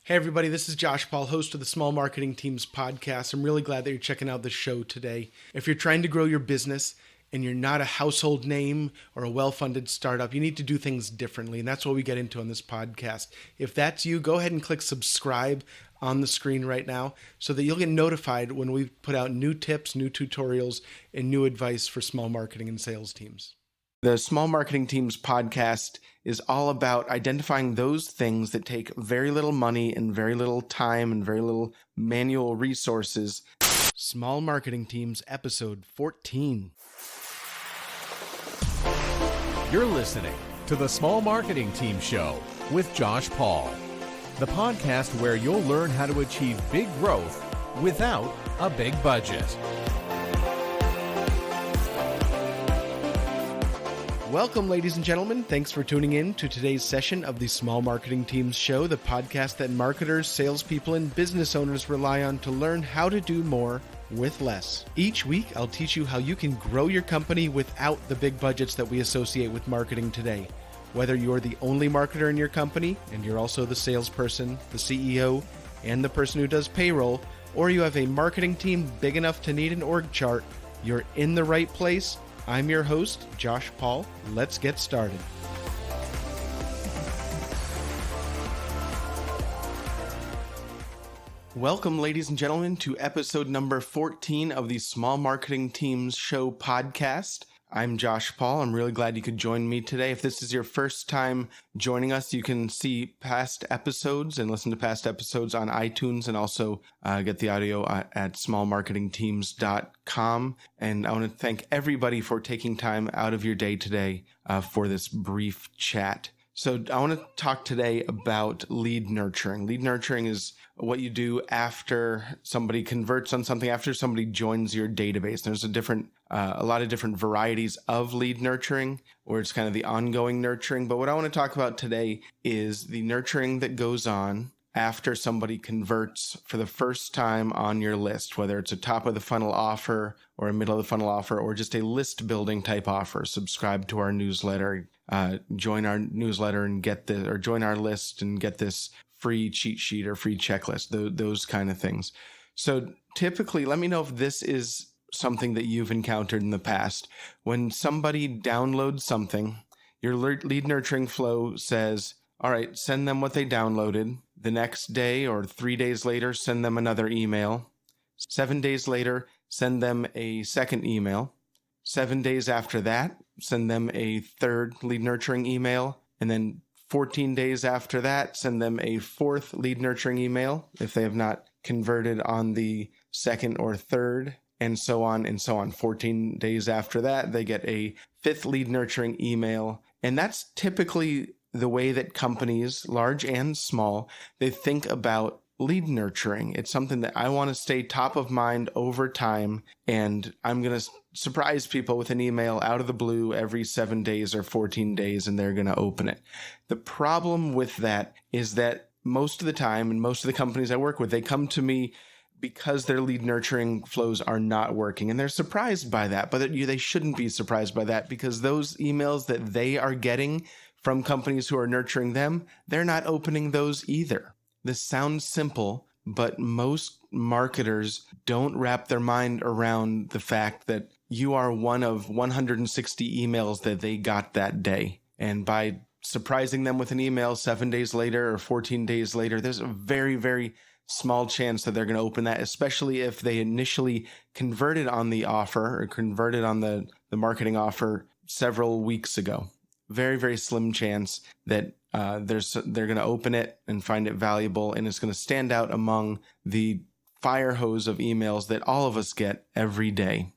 Hey everybody, this is Josh Paul, host of the Small Marketing Teams podcast. I'm really glad that you're checking out the show today. If you're trying to grow your business and you're not a household name or a well-funded startup, you need to do things differently, and that's what we get into on this podcast. If that's you, go ahead and click subscribe on the screen right now so that you'll get notified when we put out new tips, new tutorials, and new advice for small marketing and sales teams. The Small Marketing Teams podcast is all about identifying those things that take very little money and very little time and very little manual resources. Small Marketing Teams, episode 14. You're listening to the Small Marketing Team Show with Josh Paul, the podcast where you'll learn how to achieve big growth without a big budget. Welcome, ladies and gentlemen. Thanks for tuning in to today's session of the Small Marketing Teams Show, the podcast that marketers, salespeople, and business owners rely on to learn how to do more with less. Each week, I'll teach you how you can grow your company without the big budgets that we associate with marketing today. Whether you're the only marketer in your company, and you're also the salesperson, the CEO, and the person who does payroll, or you have a marketing team big enough to need an org chart, you're in the right place. I'm your host, Josh Paul. Let's get started. Welcome, ladies and gentlemen, to episode number 14 of the Small Marketing Teams Show podcast. I'm Josh Paul. I'm really glad you could join me today. If this is your first time joining us, you can see past episodes and listen to past episodes on iTunes and also get the audio at smallmarketingteams.com. And I want to thank everybody for taking time out of your day today for this brief chat. So I want to talk today about lead nurturing. Lead nurturing is what you do after somebody converts on something, after somebody joins your database. There's a lot of different varieties of lead nurturing, or it's kind of the ongoing nurturing. But what I want to talk about today is the nurturing that goes on after somebody converts for the first time on your list, whether it's a top of the funnel offer or a middle of the funnel offer, or just a list building type offer. Subscribe to our newsletter, join our newsletter and get this, or join our list and get this free cheat sheet or free checklist, those kind of things. So typically, let me know if this is something that you've encountered in the past. When somebody downloads something, your lead nurturing flow says, all right, send them what they downloaded. The next day or 3 days later, send them another email. 7 days later, send them a second email. 7 days after that, send them a third lead nurturing email. And then 14 days after that, send them a fourth lead nurturing email if they have not converted on the second or third, and so on and so on. 14 days after that, they get a fifth lead nurturing email. And that's typically the way that companies, large and small, they think about lead nurturing. It's something that I want to stay top of mind over time, and I'm going to surprise people with an email out of the blue every 7 days or 14 days, and they're going to open it. The problem with that is that most of the time, and most of the companies I work with, they come to me because their lead nurturing flows are not working, and they're surprised by that, but they shouldn't be surprised by that, because those emails that they are getting from companies who are nurturing them, they're not opening those either. This sounds simple, but most marketers don't wrap their mind around the fact that you are one of 160 emails that they got that day. And by surprising them with an email 7 days later or 14 days later, there's a very, very small chance that they're going to open that, especially if they initially converted on the offer or converted on the marketing offer several weeks ago. Very, very slim chance that they're going to open it and find it valuable, and it's going to stand out among the fire hose of emails that all of us get every day.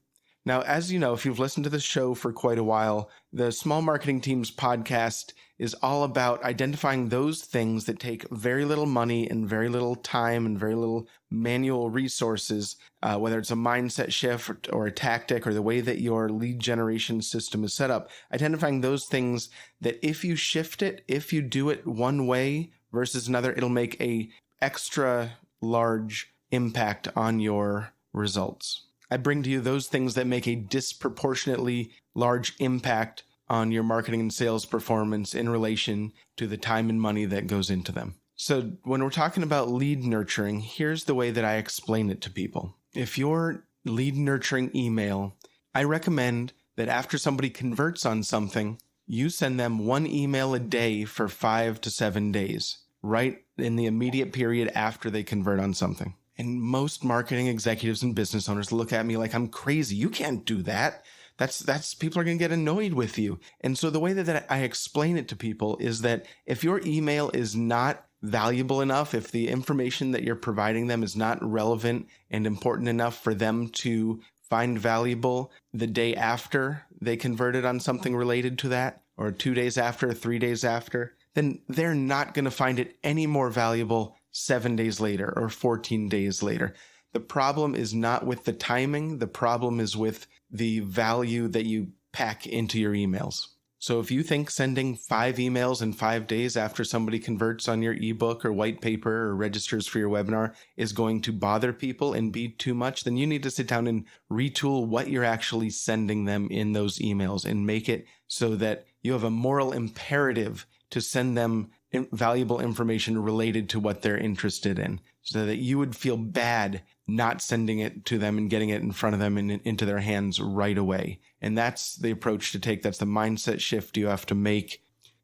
Now, as you know, if you've listened to the show for quite a while, the Small Marketing Teams podcast is all about identifying those things that take very little money and very little time and very little manual resources, whether it's a mindset shift or a tactic or the way that your lead generation system is set up, identifying those things that if you shift it, if you do it one way versus another, it'll make a extra large impact on your results. I bring to you those things that make a disproportionately large impact on your marketing and sales performance in relation to the time and money that goes into them. So when we're talking about lead nurturing, here's the way that I explain it to people. If you're lead nurturing email, I recommend that after somebody converts on something, you send them one email a day for 5 to 7 days, right in the immediate period after they convert on something. And most marketing executives and business owners look at me like I'm crazy. You can't do that. That's people are going to get annoyed with you. And so the way that I explain it to people is that if your email is not valuable enough, if the information that you're providing them is not relevant and important enough for them to find valuable the day after they converted on something related to that, or 2 days after, 3 days after, then they're not going to find it any more valuable 7 days later or 14 days later. The problem is not with the timing. The problem is with the value that you pack into your emails. So if you think sending 5 emails in 5 days after somebody converts on your ebook or white paper or registers for your webinar is going to bother people and be too much, then you need to sit down and retool what you're actually sending them in those emails and make it so that you have a moral imperative to send them valuable information related to what they're interested in, so that you would feel bad not sending it to them and getting it in front of them and into their hands right away. And that's the approach to take. That's the mindset shift you have to make.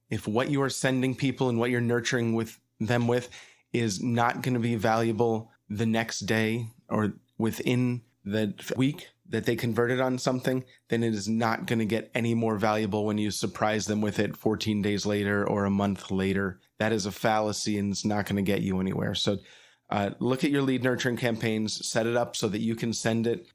If what you are sending people and what you're nurturing with them with is not going to be valuable the next day or within the week that they converted on something, then it is not going to get any more valuable when you surprise them with it 14 days later or a month later. That is a fallacy and it's not going to get you anywhere. So look at your lead nurturing campaigns, set it up so that you can send it,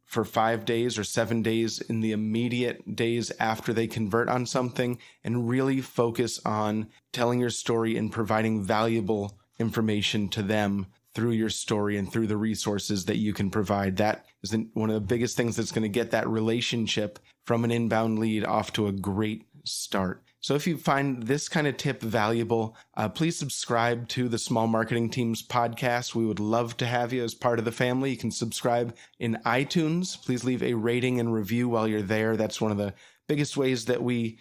for 5 days or 7 days in the immediate days after they convert on something, and really focus on telling your story and providing valuable information to them through your story and through the resources that you can provide. That is one of the biggest things that's going to get that relationship from an inbound lead off to a great start. So if you find this kind of tip valuable, please subscribe to the Small Marketing Teams podcast. We would love to have you as part of the family. You can subscribe in iTunes. Please leave a rating and review while you're there. That's one of the biggest ways that we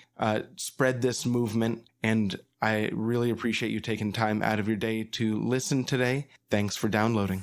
spread this movement. And I really appreciate you taking time out of your day to listen today. Thanks for downloading.